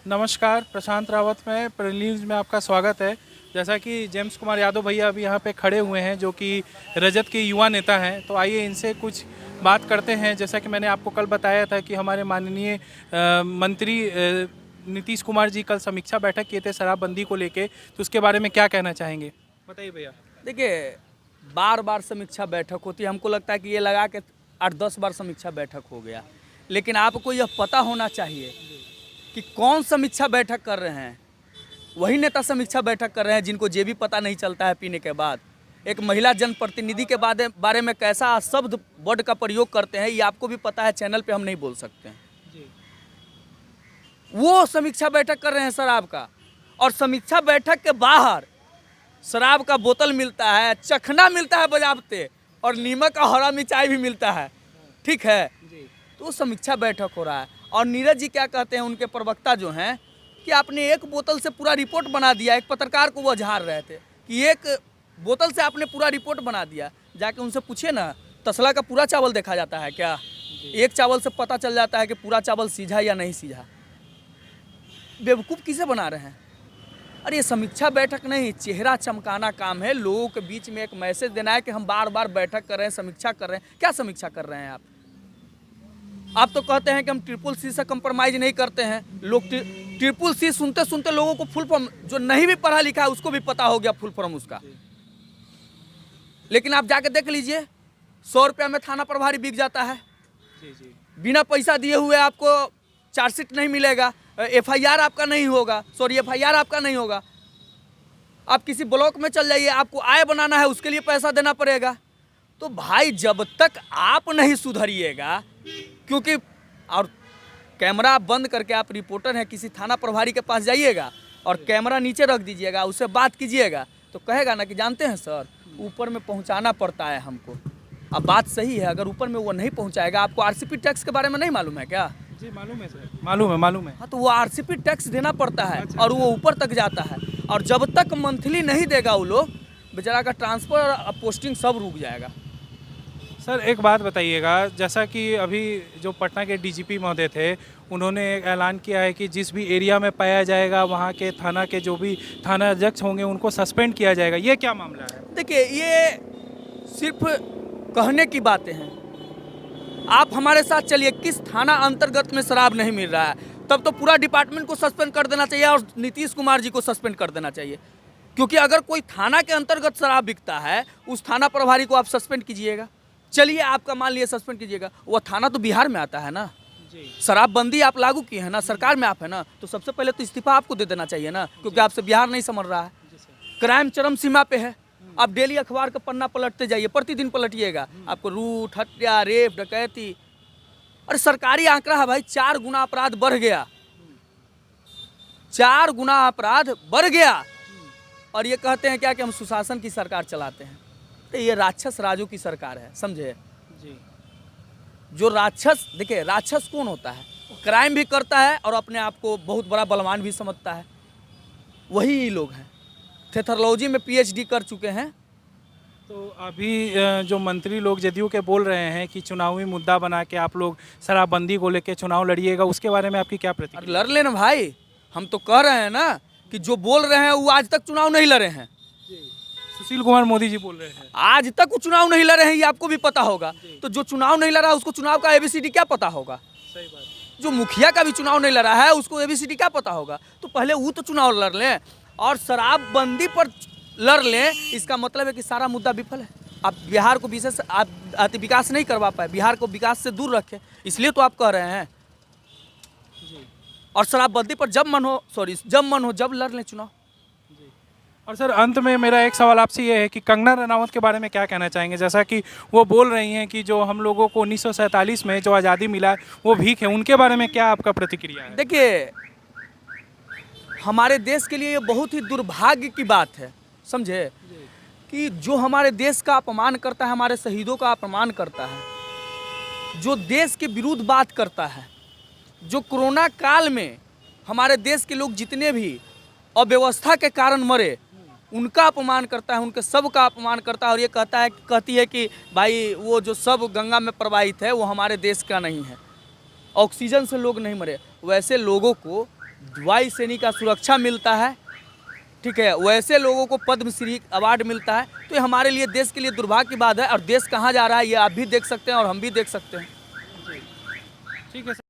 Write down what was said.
नमस्कार, प्रशांत रावत में Pril news में आपका स्वागत है। जैसा कि जेम्स कुमार यादव भैया अभी यहाँ पे खड़े हुए हैं, जो कि रजत के युवा नेता हैं, तो आइए इनसे कुछ बात करते हैं। जैसा कि मैंने आपको कल बताया था कि हमारे माननीय मंत्री नीतीश कुमार जी कल समीक्षा बैठक किए थे शराबबंदी को लेके, तो उसके बारे में क्या कहना चाहेंगे? बताइए भैया। देखिए, बार बार समीक्षा बैठक होती है। हमको लगता है कि ये लगा के 8-10 बार समीक्षा बैठक हो गया, लेकिन आपको यह पता होना चाहिए कि कौन समीक्षा बैठक कर रहे हैं। वही नेता समीक्षा बैठक कर रहे हैं जिनको ये भी पता नहीं चलता है पीने के बाद एक महिला जनप्रतिनिधि के बारे में कैसा शब्द वर्ड का प्रयोग करते हैं, ये आपको भी पता है। चैनल पे हम नहीं बोल सकते हैं। वो समीक्षा बैठक कर रहे हैं शराब का, और समीक्षा बैठक के बाहर शराब का बोतल मिलता है, चखना मिलता है बजाबते, और नीमक और हरा मिर्चाई भी मिलता है। ठीक है, तो समीक्षा बैठक हो रहा है। और नीरज जी क्या कहते हैं, उनके प्रवक्ता जो हैं, कि आपने एक बोतल से पूरा रिपोर्ट बना दिया। एक पत्रकार को वो झाड़ रहे थे कि एक बोतल से आपने पूरा रिपोर्ट बना दिया। जाके उनसे पूछिए ना, तसला का पूरा चावल देखा जाता है क्या? एक चावल से पता चल जाता है कि पूरा चावल सीझा या नहीं सीझा? बेवकूफ़ किसे बना रहे हैं? अरे ये समीक्षा बैठक नहीं, चेहरा चमकाना काम है। लोगों के बीच में एक मैसेज देना है कि हम बार बार बैठक कर रहे हैं, समीक्षा कर रहे हैं। क्या समीक्षा कर रहे हैं आप? आप तो कहते हैं कि हम CCC से कंप्रोमाइज नहीं करते हैं। लोग CCC सुनते सुनते लोगों को फुल फॉर्म, जो नहीं भी पढ़ा लिखा है उसको भी पता हो गया फुल फॉर्म उसका। लेकिन आप जाके देख लीजिए, 100 रुपया में थाना प्रभारी बिक जाता है। बिना पैसा दिए हुए आपको चार्जशीट नहीं मिलेगा, FIR आपका नहीं होगा, FIR आपका नहीं होगा। आप किसी ब्लॉक में चल जाइए, आपको आय बनाना है, उसके लिए पैसा देना पड़ेगा। तो भाई जब तक आप नहीं सुधरिएगा, क्योंकि और कैमरा बंद करके आप रिपोर्टर हैं, किसी थाना प्रभारी के पास जाइएगा और कैमरा नीचे रख दीजिएगा, उससे बात कीजिएगा, तो कहेगा ना कि जानते हैं सर, ऊपर में पहुंचाना पड़ता है हमको। अब बात सही है, अगर ऊपर में वो नहीं पहुंचाएगा। आपको RCP टैक्स के बारे में नहीं मालूम है क्या? जी मालूम है सर, मालूम है। हाँ, तो वो RCP टैक्स देना पड़ता है। अच्छा, और वो ऊपर तक जाता है, और जब तक मंथली नहीं देगा वो लोग, बेचारा का ट्रांसफ़र पोस्टिंग सब रुक जाएगा। सर एक बात बताइएगा, जैसा कि अभी जो पटना के DGP महोदय थे, उन्होंने एक ऐलान किया है कि जिस भी एरिया में पाया जाएगा वहाँ के थाना के जो भी थाना अध्यक्ष होंगे उनको सस्पेंड किया जाएगा। ये क्या मामला है? देखिए, ये सिर्फ कहने की बातें हैं। आप हमारे साथ चलिए, किस थाना अंतर्गत में शराब नहीं मिल रहा है, तब तो पूरा डिपार्टमेंट को सस्पेंड कर देना चाहिए और नीतीश कुमार जी को सस्पेंड कर देना चाहिए। क्योंकि अगर कोई थाना के अंतर्गत शराब बिकता है, उस थाना प्रभारी को आप सस्पेंड कीजिएगा। चलिए, आपका मान लिया सस्पेंड कीजिएगा, वो थाना तो बिहार में आता है ना। शराबबंदी आप लागू किए हैं ना, सरकार में आप है ना, तो सबसे पहले तो इस्तीफा आपको दे देना चाहिए ना, क्योंकि आपसे बिहार नहीं समझ रहा है। क्राइम चरम सीमा पे है। आप डेली अखबार का पन्ना पलटते जाइए, प्रतिदिन पलटिएगा, आपको लूट, हत्या, रेप, डकैती। अरे सरकारी आंकड़ा है भाई, 4 गुना अपराध बढ़ गया, 4 गुना अपराध बढ़ गया। और ये कहते हैं क्या कि हम सुशासन की सरकार चलाते हैं। तो ये राक्षस राजू की सरकार है, समझे जी। जो राक्षस, देखिए राक्षस कौन होता है? क्राइम भी करता है और अपने आप को बहुत बड़ा बलवान भी समझता है। वही लोग हैं, थेथरोलॉजी में PhD कर चुके हैं। तो अभी जो मंत्री लोग जदयू के बोल रहे हैं कि चुनावी मुद्दा बना के आप लोग शराबबंदी को लेकर चुनाव लड़िएगा, उसके बारे में आपकी क्या प्रतिक्रिया? लड़ लेना भाई, हम तो कह रहे हैं ना कि जो बोल रहे हैं वो आज तक चुनाव नहीं लड़े हैं। सुशील कुमार मोदी जी बोल रहे हैं आज तक वो चुनाव नहीं लड़े हैं, ये आपको भी पता होगा। तो जो चुनाव नहीं लड़ा उसको चुनाव का ABCD क्या पता होगा? सही बात। जो मुखिया का भी चुनाव नहीं लड़ा है उसको ABCD क्या पता होगा? तो पहले वो तो चुनाव लड़ लें, और शराबबंदी पर लड़ लें। इसका मतलब है कि सारा मुद्दा विफल है। आप बिहार को विशेष आप विकास नहीं करवा पाए, बिहार को विकास से दूर रखें, इसलिए तो आप कह रहे हैं। और शराबबंदी पर जब मन हो जब लड़ लें चुनाव। और सर अंत में मेरा एक सवाल आपसे ये है कि कंगना रनावत के बारे में क्या कहना चाहेंगे? जैसा कि वो बोल रही हैं कि जो हम लोगों को 1947 में जो आज़ादी मिला वो भीख है, उनके बारे में क्या आपका प्रतिक्रिया है? देखिए, हमारे देश के लिए ये बहुत ही दुर्भाग्य की बात है, समझे, कि जो हमारे देश का अपमान करता है, हमारे शहीदों का अपमान करता है, जो देश के विरुद्ध बात करता है, जो कोरोना काल में हमारे देश के लोग जितने भी अव्यवस्था के कारण मरे, उनका अपमान करता है, उनके सब का अपमान करता है। और ये कहती है कि भाई वो जो सब गंगा में प्रवाहित है वो हमारे देश का नहीं है, ऑक्सीजन से लोग नहीं मरे। वैसे लोगों को वायु सैनिक का सुरक्षा मिलता है, ठीक है, वैसे लोगों को पद्मश्री अवार्ड मिलता है। तो ये हमारे लिए, देश के लिए दुर्भाग्य की बात है। और देश कहाँ जा रहा है ये आप भी देख सकते हैं और हम भी देख सकते हैं। ठीक है सर।